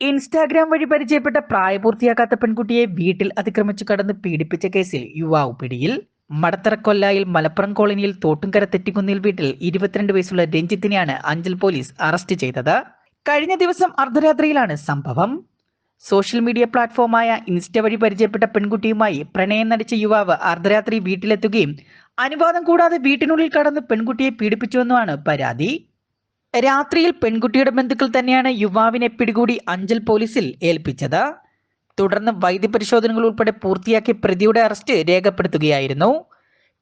Instagram വഴി പരിചയപ്പെട്ട പ്രായപൂർത്തിയാകാത്ത പെൺകുട്ടിയെ വീട്ടിൽ അതിക്രമിച്ചു കടന്ന് പീഡിപ്പിച്ച കേസിൽ യുവാവ് പിടിയിൽ. മടത്തറക്കൊല്ലായിൽ മലപ്പുറം കോളനിയിൽ തോട്ടുംകര തെറ്റിക്കുന്നിൽ വീട്ടിൽ 22 വയസ്സുള്ള രഞ്ജിത്തിനെയാണ് അഞ്ചൽ പോലീസ് അറസ്റ്റ് ചെയ്തത്. കഴിഞ്ഞ ദിവസം അർദ്ധരാത്രിയിലാണ് സംഭവം. സോഷ്യൽ മീഡിയ പ്ലാറ്റ്ഫോമായ ഇൻസ്റ്റ വഴി പരിചയപ്പെട്ട പെൺകുട്ടിയുമായി പ്രണയം നടിച്ച യുവാവ് അർദ്ധരാത്രി വീട്ടിലെത്തുകയും അനുവാദം കൂടാതെ വീട്ടിനുള്ളിൽ കടന്ന് പെൺകുട്ടിയെ പീഡിപ്പിച്ചുവെന്നാണ് പരാതി. രാത്രിയിൽ പെൺകുട്ടിയുടെ ബന്ധുക്കൾ തന്നെയാണ് യുവാവിനെ പിടികൂടി അഞ്ചൽ പോലീസിൽ ഏൽപ്പിച്ചത്. തുടർന്ന് വൈദ്യപരിശോധനകൾ ഉൾപ്പെടെ പൂർത്തിയാക്കി പ്രതിയുടെ അറസ്റ്റ് രേഖപ്പെടുത്തുകയായിരുന്നു.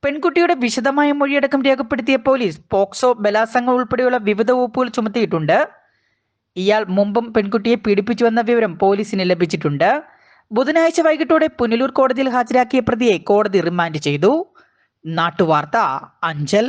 പെൺകുട്ടിയുടെ വിശദമായ മൊഴിയടക്കം രേഖപ്പെടുത്തിയ പോലീസ് പോക്സോ, ബലാത്സംഗം ഉൾപ്പെടെയുള്ള വിവിധ വകുപ്പുകൾ ചുമത്തിയിട്ടുണ്ട്. ഇയാൾ മുമ്പും പെൺകുട്ടിയെ പീഡിപ്പിച്ചുവെന്ന വിവരം പോലീസിന് ലഭിച്ചിട്ടുണ്ട്. ബുധനാഴ്ച വൈകിട്ടോടെ പുനലൂർ കോടതിയിൽ ഹാജരാക്കിയ പ്രതിയെ കോടതി റിമാൻഡ് ചെയ്തു. നാട്ടുവാർത്ത, അഞ്ചൽ.